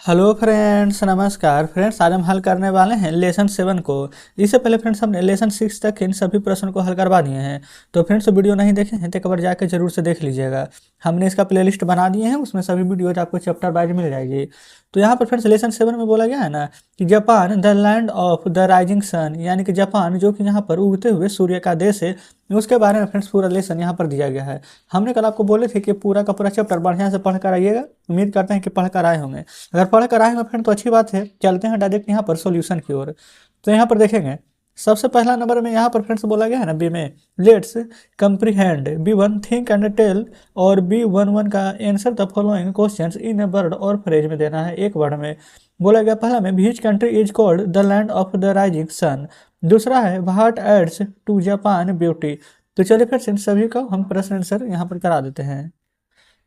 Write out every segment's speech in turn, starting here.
Hello friends, नमस्कार friends. आज हम हल करने वाले हैं लेसन 7 को। इससे पहले फ्रेंड्स हमने लेसन 6 तक इन सभी प्रश्नों को हल करवा दिए हैं। तो फ्रेंड्स वीडियो नहीं देखे हैं तो एक बार जाकर जरूर से देख लीजिएगा। हमने इसका प्लेलिस्ट बना दिए हैं, उसमें सभी वीडियोज आपको चैप्टर वाइज मिल जाएगी। तो यहाँ पर फ्रेंड्स लेसन 7 में बोला गया है ना कि Japan the land of the rising sun, यानी कि जापान जो कि यहाँ पर उगते हुए सूर्य का देश है, उसके बारे में फ्रेंड्स पूरा लेसन यहाँ पर दिया गया है। हमने कल आपको बोले थे कि पूरा का पूरा चैप्टर बढ़िया से पढ़ कर आइएगा। उम्मीद करते हैं कि पढ़ कर आए होंगे। अगर पढ़ कर आए होंगे फ्रेंड तो अच्छी बात है। चलते हैं डायरेक्ट यहाँ पर सॉल्यूशन की ओर। तो यहाँ पर देखेंगे सबसे पहला नंबर में यहाँ पर फ्रेंड्स बोला गया है ना बी में, लेट्स कंप्रीहेंड बी1 थिंक एंड टेल, और बी11 का answer the following questions in a word or phrase में देना है, एक वर्ड में। बोला गया पहला में which country is called the land of the rising sun. दूसरा है what adds to Japan beauty. तो चलिए फ्रेंड्स इन सभी का हम प्रश्न आंसर यहाँ पर करा देते हैं।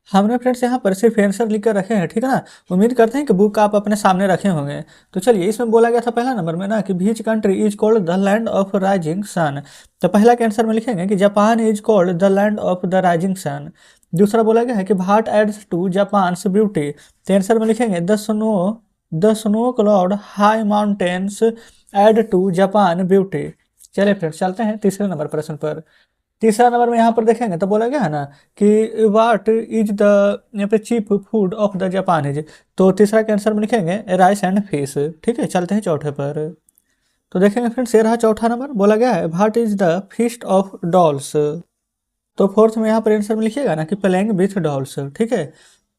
हमने फ्रेंड्स यहाँ पर सिर्फ आंसर लिख कर रखे हैं, ठीक है ना। उम्मीद करते हैं कि बुक आप अपने सामने रखे होंगे। तो चलिए इसमें बोला गया था पहला नंबर में ना कि which country is called the land of rising sun. तो पहला के आंसर में लिखेंगे कि Japan is called the land of the rising sun. दूसरा बोला गया है कि what adds to Japan's beauty. तो आंसर में लिखेंगे the snow cloud high mountains add to Japan beauty. चलिए फ्रेंड्स चलते हैं तीसरे नंबर प्रश्न पर। तीसरा नंबर में यहाँ पर देखेंगे तो बोला गया है ना कि व्हाट इज द यहाँ पे cheap food of the Japanese. तो तीसरा के आंसर में लिखेंगे राइस एंड फिश। ठीक है, चलते हैं चौथे पर। तो देखेंगे फ्रेंड्स ये रहा चौथा नंबर। बोला गया है what is the feast of dolls. तो फोर्थ में यहाँ पर आंसर में लिखिएगा ना कि प्लेइंग विथ डॉल्स। ठीक है।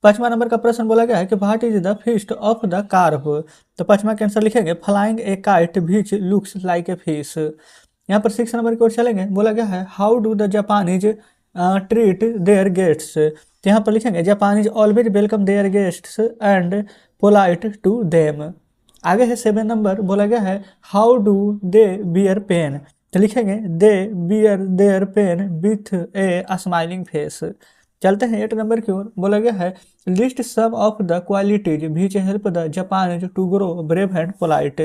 पांचवा नंबर का प्रश्न बोला गया है कि what is the feast of the carp. तो पांचवा के आंसर लिखेंगे flying A kite which looks like a fish. यहाँ पर 6 नंबर की ओर चलेंगे। बोला गया है how do the Japanese treat their guests. तो यहाँ पर लिखेंगे Japanese always welcome their guests and polite to them. आगे है 7 नंबर। बोला गया है how do they bear pain. तो लिखेंगे they bear their pain with a smiling face. चलते हैं 8 नंबर की ओर। बोला गया है list some of the qualities which help the Japanese to grow brave and polite.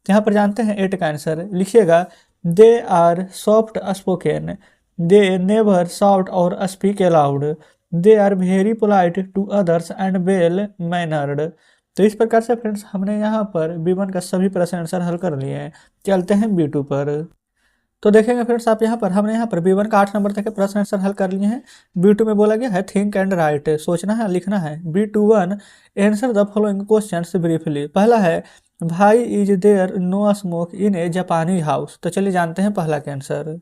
यहाँ पर जानते हैं 8 का आंसर लिखिएगा they are soft spoken, they never shout or speak aloud, they are very polite to others and well mannered. तो इस प्रकार से फ्रेंड्स हमने यहाँ पर B1 का सभी प्रश्न आंसर हल कर लिए हैं। चलते हैं B2 पर। तो देखेंगे फ्रेंड्स आप यहाँ पर हमने यहाँ पर B1 का 8 नंबर तक के प्रश्न आंसर हल कर लिए हैं। B2 में बोला गया है थिंक एंड राइट, सोचना है लिखना है। B21 answer the following questions briefly. पहला है why is there no smoke in a Japanese house. तो चलिए जानते हैं पहला के आंसर।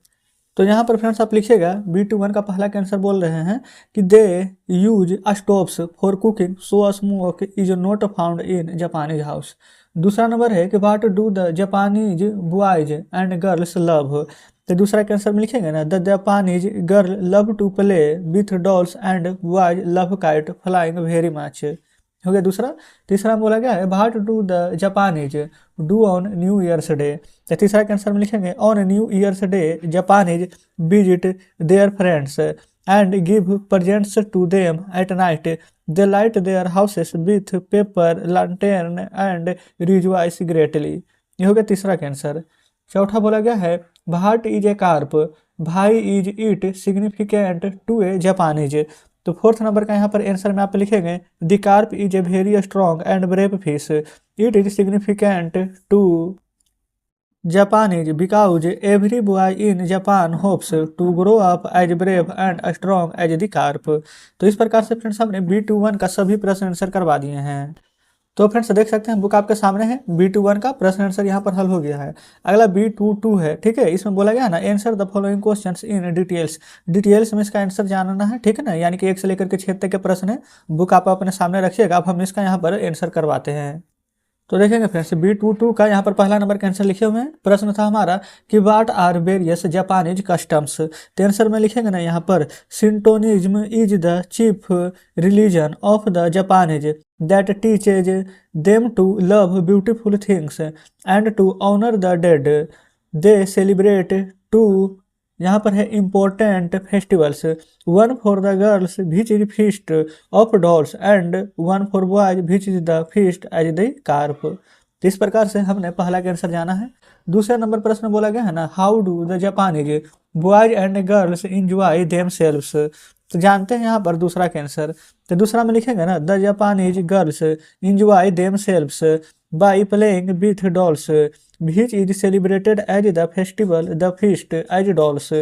तो यहाँ पर फ्रेंड्स आप लिखिएगा B21 का पहला के आंसर बोल रहे हैं कि they use stoves for cooking so smoke is not found in Japanese house. दूसरा नंबर है कि what do the Japanese boys and girls love. तो दूसरा के आंसर में लिखेंगे ना the Japanese girl love to play with dolls and boys love kite flying very much. हो गया दूसरा। तीसरा में बोला गया है what do the Japanese do on New Year's Day. तो तीसरा के आंसर में लिखेंगे on New Year's Day Japanese visit their friends and give presents to them at night, they light their houses with paper lantern and rejoice greatly. ये हो गया तीसरा के आंसर। चौथा बोला गया है what is a carp, why is it significant to a Japanese. तो फोर्थ नंबर का यहाँ पर आंसर में आप लिखेंगे the carp is a very strong and brave fish, it is significant to Japanese because every boy in Japan hopes to grow up as brave and strong as the carp. तो इस प्रकार से फ्रेंड्स हमने B21 का सभी प्रश्न answer करवा दिए हैं। तो फ्रेंड्स देख सकते हैं बुक आपके सामने है। B21 का प्रश्न आंसर यहाँ पर हल हो गया है। अगला B22 है। ठीक है, इसमें बोला गया है ना answer the following questions in details में इसका आंसर जानना है। ठीक है ना, यानी कि 1 से लेकर के 6 तक के प्रश्न है। बुक आप अपने सामने रखिएगा। अब हम इसका यहाँ पर आंसर करवाते हैं। तो देखेंगे फ्रेंड्स B22 का यहाँ पर पहला नंबर का आंसर लिखे हुए हैं। प्रश्न था हमारा कि what are various Japanese customs. तो आंसर में लिखेंगे ना यहाँ पर Shintoism is the chief religion of the Japanese that teaches them to love beautiful things and to honour the dead, they celebrate two यहाँ पर है important festivals, one for the girls which is feast of dolls and one for boys which is the feast as the carp. तो इस प्रकार से हमने पहला के आंसर जाना है। दूसरा नंबर प्रश्न बोला गया है ना how do the Japanese boys and girls enjoy them selves. तो जानते हैं यहाँ पर दूसरा के आंसर। तो दूसरा में लिखेंगे ना, the Japanese girls enjoy them selves by playing with dolls which is celebrated as the festival, the feast as dolls,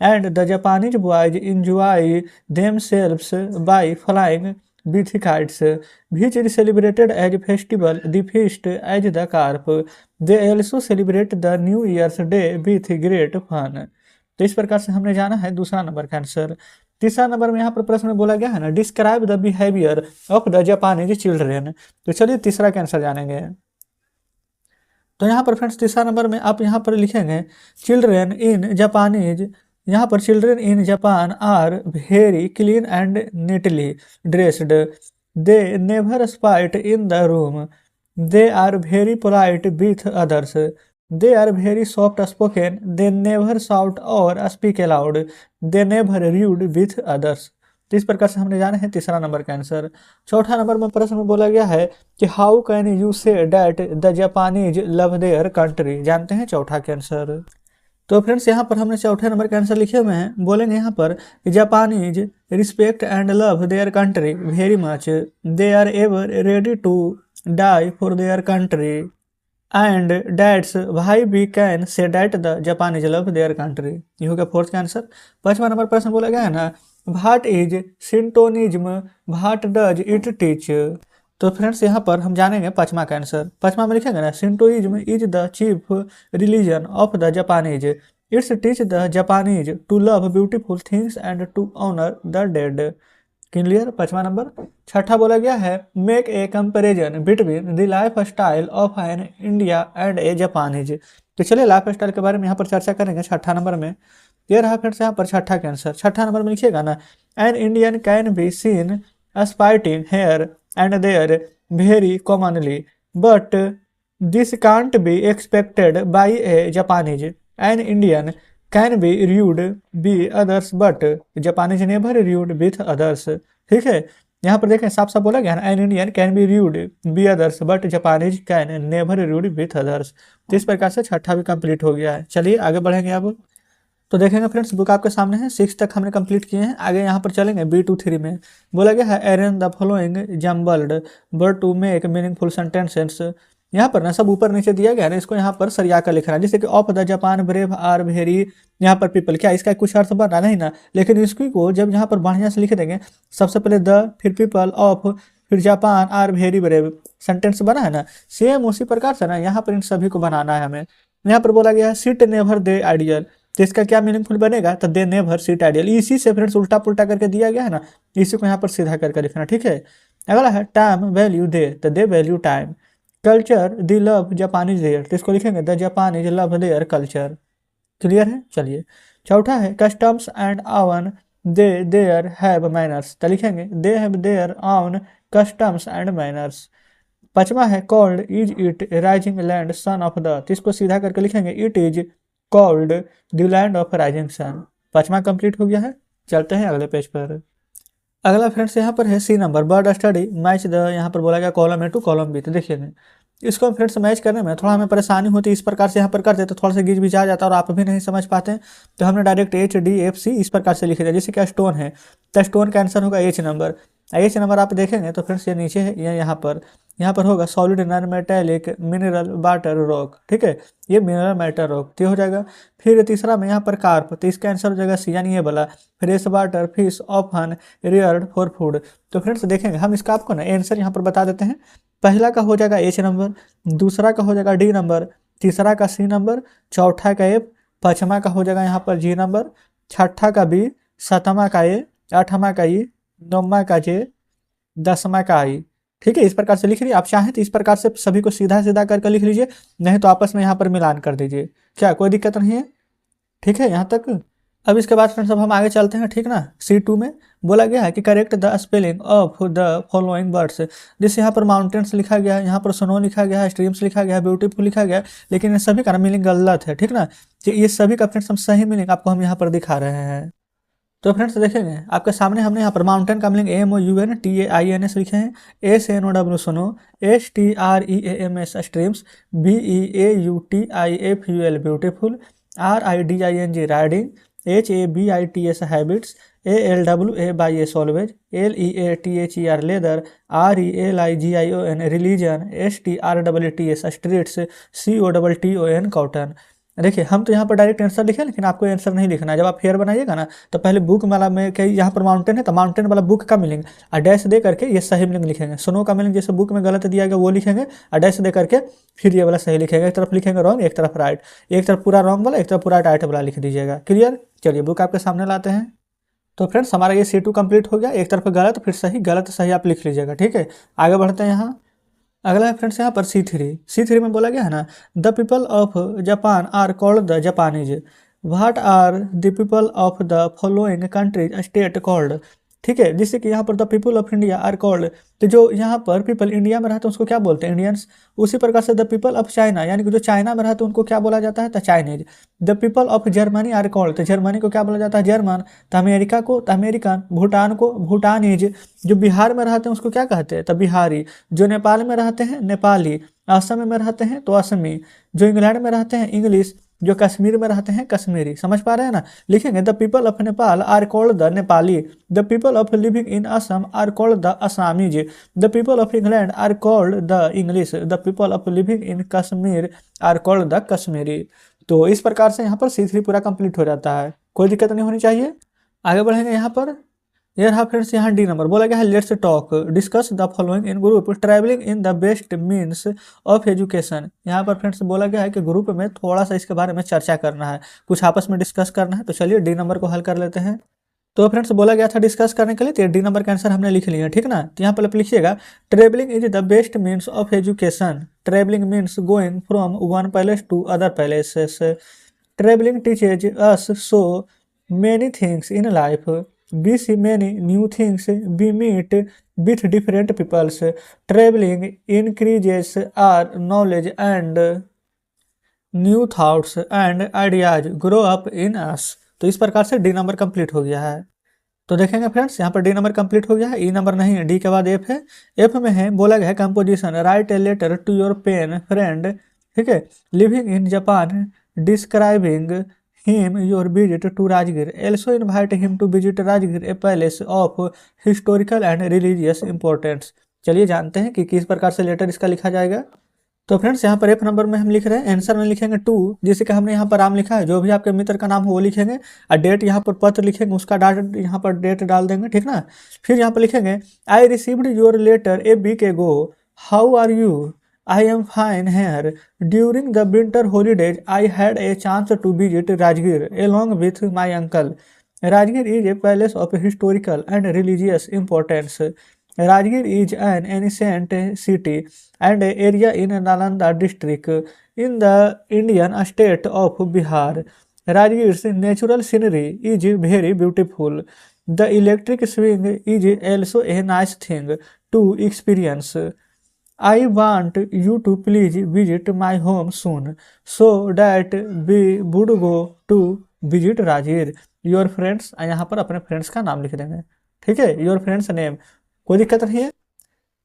and the Japanese boys enjoy themselves by flying with kites, which is celebrated as festival, the feast as the carp. They also celebrate the New Year's Day with great fun. तो इस प्रकार से हमने जाना है दूसरा number का answer. तीसरा नंबर में यहाँ पर प्रश्न में बोला गया है ना, describe the behaviour of the Japanese children. तो चलिए तीसरा का आंसर जानेंगे। तो यहाँ पर फ्रेंड्स तीसरा नंबर में आप यहाँ पर लिखेंगे चिल्ड्रेन इन जापानीज। यहाँ पर children in Japan are very clean and neatly dressed, they never spit in the room, they are very polite with others, they are very soft spoken, they never shout or speak aloud, they never rude with others. तो इस प्रकार से हमने जाना है तीसरा number का answer. चौथा नंबर में प्रश्न में बोला गया है कि हाउ कैन यू से that the Japanese love their country. जानते हैं चौथा के आंसर। तो फ्रेंड्स यहाँ पर हमने चौथे नंबर का आंसर लिखे हुए हैं। बोलेंगे यहाँ पर कि Japanese respect and love their country very much, they are ever ready to die for their country and that's why we can say that the Japanese love their country. ये हो गया फोर्थ का आंसर। पांचवा number प्रश्न बोला गया है ना, what is Shintoism, what does it teach. तो फ्रेंड्स यहाँ पर हम जानेंगे पांचवा का आंसर। पांचवा में लिखेंगे ना, Shintoism is the chief religion of the Japanese, its teach the Japanese to love beautiful things and to honour the dead. Clear, पांचवा नंबर। छठा बोला गया है, make a comparison between the life style of an India and a Japanese. तो चलिए life style के बारे में यहाँ पर चर्चा करेंगे छठा नंबर में। ये रहा फ्रेंड्स यहाँ पर छठा के आंसर। छठा नंबर में लिखिएगा ना, an Indian can be seen spitting here and there very commonly, but this can't be expected by a Japanese. An Indian can be rude be others but Japanese never rude with others. ठीक है, यहाँ पर देखें साफ साफ बोला गया ना, an Indian can be rude be others but Japanese can never rude with others. तो इस प्रकार से छठा भी कंप्लीट हो गया है। चलिए आगे बढ़ेंगे अब। तो देखेंगे फ्रेंड्स बुक आपके सामने है, 6 तक हमने कंप्लीट किए हैं। आगे यहाँ पर चलेंगे B2-3 में। बोला गया है arrange the following jumbled word to make meaningful sentences. यहाँ पर ना सब ऊपर नीचे दिया गया है, इसको यहाँ पर सरिया कर लिखना है। जैसे कि of the Japan brave are very, यहाँ पर पीपल, क्या इसका कुछ अर्थ बना नहीं ना, लेकिन इसकी को जब यहाँ पर बढ़िया से लिख देंगे, सबसे पहले द, फिर पीपल, ऑफ, फिर Japan are very brave, sentence बना है ना। सेम उसी प्रकार से ना यहाँ पर इन सभी को बनाना है हमें। यहाँ पर बोला गया है सिट नेवर दे आइडियल, तो इसका क्या मीनिंगफुल बनेगा, तो दे नेवर सिट आइडियल। इसी से फ्रेंड्स उल्टा पुल्टा करके दिया गया है ना, इसी को यहाँ पर सीधा करके लिखना। ठीक है, अगला है टाइम वैल्यू दे, तो they value time. Culture the love Japanese their, तो इसको लिखेंगे the Japanese love their culture. Clear है। चलिए चौथा है कस्टम्स एंड आवन दे देयर हैव मैनर्स, तो लिखेंगे they have their own customs and manners. पांचवा है called is it rising land sun of the, तो इसको सीधा करके लिखेंगे it is called the land of rising sun. पांचवा कंप्लीट हो गया है। चलते हैं अगले पेज पर। अगला फ्रेंड्स यहाँ पर है C number, word study match the, यहाँ पर बोला गया column A to column B. तो देखिए इसको फ्रेंड्स मैच करने में थोड़ा हमें परेशानी होती है, इस प्रकार से यहाँ पर करते तो थोड़ा सा गिज बिजा जाता है और आप भी नहीं समझ पाते हैं, तो हमने डायरेक्ट HDFC इस प्रकार से लिख दिया। जैसे क्या स्टोन है, तो स्टोन का आंसर होगा H नंबर। H नंबर आप देखेंगे तो फ्रेंड्स ये नीचे है, ये यहाँ पर होगा solid non metallic mineral water rock. ठीक है, ये मिनरल मैटर रॉक तो हो जाएगा। फिर तीसरा में यहाँ पर कार्प, तो इसका आंसर हो जाएगा सी, यानी ये वाला fresh water fish often reared for food. तो फ्रेंड्स देखेंगे हम इसका आपको ना आंसर यहाँ पर बता देते हैं। पहला का हो जाएगा H नंबर, दूसरा का हो जाएगा D नंबर, तीसरा का C नंबर, चौथा का F, पाँचवा का हो जाएगा यहाँ पर G नंबर, छठा का B, सातवां का A, आठवां का E, नौवां का J, 10वां का I। ठीक है, इस प्रकार से लिख लीजिए। आप चाहें तो इस प्रकार से सभी को सीधा सीधा करके लिख लीजिए, नहीं तो आपस में यहाँ पर मिलान कर दीजिए। क्या कोई दिक्कत नहीं है? ठीक है यहाँ तक। अब इसके बाद फ्रेंड्स अब हम आगे चलते हैं। ठीक ना, C2 में बोला गया है कि correct the spelling of the following words. जैसे यहाँ पर माउंटेन्स लिखा गया है, यहाँ पर स्नो लिखा गया है, स्ट्रीम्स लिखा गया है, ब्यूटीफुल लिखा गया है, लेकिन ये सभी का मीनिंग गलत है। ठीक ना, तो ये सभी का फ्रेंड्स हम सही मीनिंग आपको हम यहाँ पर दिखा रहे हैं। तो फ्रेंड्स देखेंगे आपके सामने हमने यहाँ पर माउंटेन का मीनिंग MOUNTAINS लिखे हैं, SNOW snow, STREAMS streams, BEAUTIFUL beautiful, RIDING riding, HABITS habits, ALWAYS always, LEATHER leather, RELIGION religion, STRTTS streets, COTTON cotton. देखिए हम तो यहाँ पर डायरेक्ट आंसर लिखे, लेकिन आपको आंसर नहीं लिखना है। जब आप फेयर बनाइएगा ना तो पहले बुक वाला में कहीं यहाँ पर माउंटेन है तो माउंटेन वाला बुक का मीनिंग और डैश दे करके ये सही मीनिंग लिखेंगे। स्नो का मीनिंग जैसे बुक में गलत दिया गया वो लिखेंगे और डैश दे करके फिर ये वाला सही लिखेंगे। एक तरफ लिखेंगे रॉन्ग, एक तरफ राइट, एक तरफ पूरा रॉन्ग वाला, एक तरफ पूरा राइट वाला लिख दीजिएगा। क्लियर? चलिए बुक आपके सामने लाते हैं। तो फ्रेंड्स हमारा ये C2 कंप्लीट हो गया। एक तरफ गलत फिर सही, गलत सही आप लिख लीजिएगा। ठीक है, आगे बढ़ते हैं। यहाँ अगला है फ्रेंड्स यहाँ पर C3 में बोला गया है ना, the people of Japan are called the Japanese, what are the people of the following countries state called. ठीक है, जिससे कि यहाँ पर the people of India are called, तो जो यहाँ पर पीपल इंडिया में रहते हैं उसको क्या बोलते हैं? इंडियंस। उसी प्रकार से द पीपल ऑफ चाइना, यानी कि जो चाइना में रहते हैं उनको क्या बोला जाता है? The Chinese. The people of Germany are called, तो जर्मनी को क्या बोला जाता है? जर्मन। तो अमेरिका को तो अमेरिकन, भूटान को भूटानीज, जो बिहार में रहते हैं उसको क्या कहते हैं? तो बिहारी। जो नेपाल में रहते हैं नेपाली, असम में रहते हैं तो असमी, जो इंग्लैंड में रहते हैं इंग्लिश, जो कश्मीर में रहते हैं कश्मीरी। समझ पा रहे हैं ना? लिखेंगे the people of Nepal are called the Nepali, the people of living in Assam are called the Assamese, the people of England are called the English, the people of living in Kashmir are called the Kashmiri. तो इस प्रकार से यहाँ पर C3 पूरा complete हो जाता है, कोई दिक्कत नहीं होनी चाहिए। आगे बढ़ेंगे। यहाँ पर ये रहा फ्रेंड्स, यहाँ D नंबर बोला गया है, let's talk discuss the following in group travelling in the best means of education. यहाँ पर फ्रेंड्स बोला गया है कि ग्रुप में थोड़ा सा इसके बारे में चर्चा करना है, कुछ आपस में डिस्कस करना है। तो चलिए D नंबर को हल कर लेते हैं। तो फ्रेंड्स बोला गया था डिस्कस करने के लिए, तो D नंबर का आंसर हमने लिख लिया, ठीक ना। तो यहाँ पर लिखिएगा travelling is the best means of education. Travelling means going from one palace to other palaces. Travelling teaches us so many things in life, we see many new things, we meet with different peoples, traveling increases our knowledge and new thoughts and ideas grow up in us। तो इस प्रकार से D number complete हो गया है। तो देखेंगे friends यहाँ पर D नंबर कंप्लीट हो गया है, E नंबर नहीं है, D के बाद F है। F में है बोला गया है composition write a letter to your pen friend, ठीक है, living in Japan, describing him your visit to Rajgir, also invite him to visit Rajgir, a palace of historical and religious importance। चलिए जानते हैं कि किस प्रकार से लेटर इसका लिखा जाएगा। तो फ्रेंड्स यहाँ पर F नंबर में हम लिख रहे हैं, आंसर में लिखेंगे 2, जिसे कि हमने यहाँ पर राम लिखा है, जो भी आपके मित्र का नाम हो वो लिखेंगे और डेट यहाँ पर पत्र लिखेंगे, उसका डाट यहाँ पर डेट डाल देंगे, ठीक ना। फिर यहाँ पर लिखेंगे I received your letter a week ago, how are you, I am fine here. During the winter holidays, I had a chance to visit Rajgir along with my uncle. Rajgir is a palace of historical and religious importance. Rajgir is an ancient city and an area in Nalanda district in the Indian state of Bihar. Rajgir's natural scenery is very beautiful. The electric swing is also a nice thing to experience. I want you to please visit my home soon so that we would go to visit Rajgir. Your friends, यहाँ पर अपने friends का नाम लिख देंगे, ठीक है, your friends name, कोई दिक्कत नहीं है।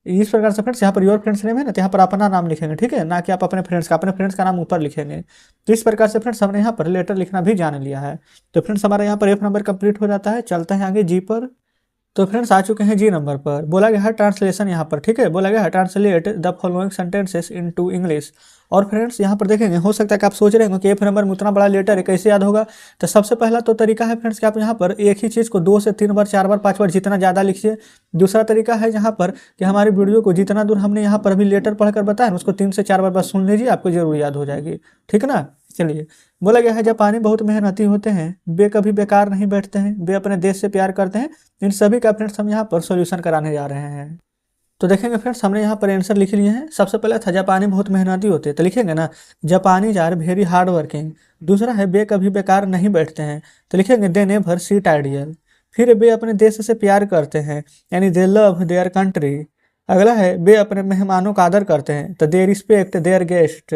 इस प्रकार से फ्रेंड्स यहाँ पर योर फ्रेंड्स नेम है ना, तो यहाँ पर अपना नाम लिखेंगे, ठीक है, ना कि आप अपने फ्रेंड्स का नाम ऊपर लिखेंगे। तो इस प्रकार से फ्रेंड्स हमने यहाँ पर लेटर लिखना भी जान लिया है। तो फ्रेंड्स हमारा यहाँ पर F नंबर कंप्लीट हो जाता है। चलते हैं आगे G पर। तो फ्रेंड्स आ चुके हैं G नंबर पर। बोला गया है ट्रांसलेशन यहाँ पर, ठीक है, बोला गया है translate the following sentences into English. और फ्रेंड्स यहाँ पर देखेंगे, हो सकता है कि आप सोच रहे होंगे कि F नंबर में उतना बड़ा लेटर है कैसे याद होगा। तो सबसे पहला तो तरीका है फ्रेंड्स कि आप यहाँ पर एक ही चीज़ को 2 से 3 बार 4 बार 5 बार जितना ज़्यादा लिखिए। दूसरा तरीका है यहाँ पर कि हमारी वीडियो को जितना दूर हमने यहाँ पर अभी लेटर पढ़कर बताया उसको 3 से 4 बार बस सुन लीजिए, आपको जरूर याद हो जाएगी, ठीक ना। चलिए, बोला गया है जापानी बहुत मेहनती होते हैं, वे कभी बेकार नहीं बैठते हैं, वे अपने देश से प्यार करते हैं। इन सभी का फ्रेंड्स हम यहाँ पर सॉल्यूशन कराने जा रहे हैं। तो देखेंगे फ्रेंड्स हमने यहाँ पर आंसर लिख लिए हैं। सबसे पहले था जापानी बहुत मेहनती होते हैं, तो लिखेंगे ना जापानी आर वेरी हार्ड वर्किंग। दूसरा है वे कभी बेकार नहीं बैठते हैं, तो लिखेंगे दे नेवर सिट आइडियल। फिर वे अपने देश से प्यार करते हैं, यानी दे लव देयर कंट्री। अगला है वे अपने मेहमानों का आदर करते हैं, तो दे रिस्पेक्ट देयर गेस्ट।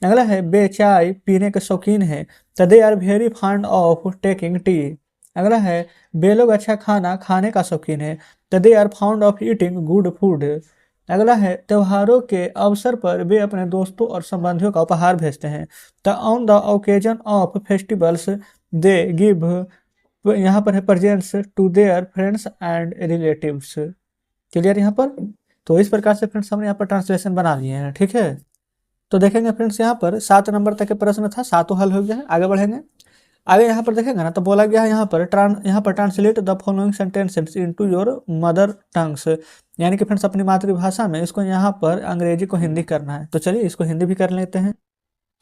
अगला है वे चाय पीने के शौकीन हैं, तो they are very fond of taking tea. अगला है वे लोग अच्छा खाना खाने का शौकीन है, तो they are found of eating good food. अगला है त्योहारों के अवसर पर वे अपने दोस्तों और संबंधियों का उपहार भेजते हैं, तो on the occasion of festivals they give, यहाँ पर है presents to their friends and relatives. Clear यहाँ पर। तो इस प्रकार से फ्रेंड्स हमने यहाँ पर ट्रांसलेशन बना लिए हैं, ठीक है। तो देखेंगे फ्रेंड्स यहाँ पर 7 नंबर तक के प्रश्न था, 7 हल हो गया है। आगे बढ़ेंगे। आगे यहाँ पर देखेंगे ना, तो बोला गया है यहाँ पर translate the following sentences into your mother tongues, यानी कि फ्रेंड्स अपनी मातृभाषा में इसको यहाँ पर अंग्रेजी को हिंदी करना है। तो चलिए इसको हिंदी भी कर लेते हैं।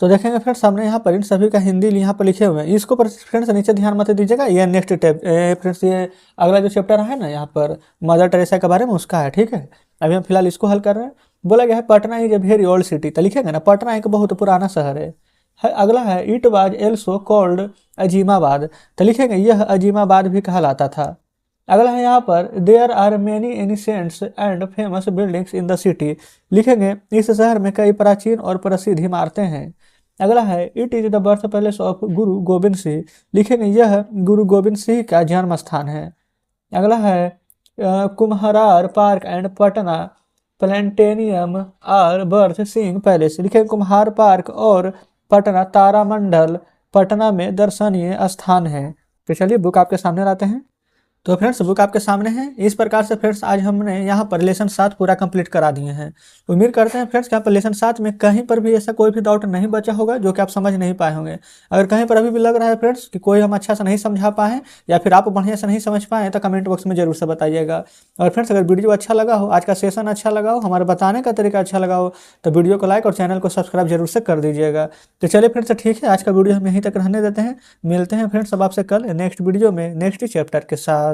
तो देखेंगे फ्रेंड्स सामने यहाँ पर इन सभी का हिंदी यहाँ पर लिखे हुए हैं। इसको पर फ्रेंड्स नीचे ध्यान मत दीजिएगा, ये नेक्स्ट टैब फ्रेंड्स, ये अगला जो चैप्टर है ना यहाँ पर मदर टेरेसा के बारे में, उसका है, ठीक है। अभी हम फिलहाल इसको हल कर रहे हैं। बोला गया है Patna is a very old city, तो लिखेंगे ना पटना एक बहुत पुराना शहर है। अगला है it was also called Azimabad, तो लिखेंगे यह अजीमाबाद भी कहलाता था। अगला है यहाँ पर there are many ancients and famous buildings in the city, लिखेंगे इस शहर में कई प्राचीन और प्रसिद्ध इमारतें हैं। अगला है it is the birth palace of गुरु गोविंद सिंह, लिखेंगे यह गुरु गोविंद सिंह का जन्म स्थान है। अगला है Kumhrar park and Patna planetarium are बर्थ सिंह पैलेस, लिखेंगे कुम्हार पार्क और पटना तारामंडल पटना में दर्शनीय स्थान है। तो चलिए बुक आपके सामने लाते हैं। तो फ्रेंड्स बुक आपके सामने है। इस प्रकार से फ्रेंड्स आज हमने यहाँ पर लेसन 7 पूरा कंप्लीट करा दिए हैं। उम्मीद करते हैं फ्रेंड्स कि यहाँ पर लेसन 7 में कहीं पर भी ऐसा कोई भी डाउट नहीं बचा होगा जो कि आप समझ नहीं पाए होंगे। अगर कहीं पर अभी भी लग रहा है फ्रेंड्स कि कोई हम अच्छा से नहीं समझा पाए या फिर आप बढ़िया से नहीं समझ पाए, तो कमेंट बॉक्स में जरूर से बताइएगा। और फ्रेंड्स अगर वीडियो अच्छा लगा हो, आज का सेशन अच्छा लगा हो, हमारे बताने का तरीका अच्छा लगा हो, तो वीडियो को लाइक और चैनल को सब्सक्राइब जरूर से कर दीजिएगा। तो चलिए फ्रेंड्स ठीक है, आज का वीडियो हम यहीं तक रहने देते हैं। मिलते हैं फ्रेंड्स अब आपसे कल नेक्स्ट वीडियो में नेक्स्ट चैप्टर के साथ।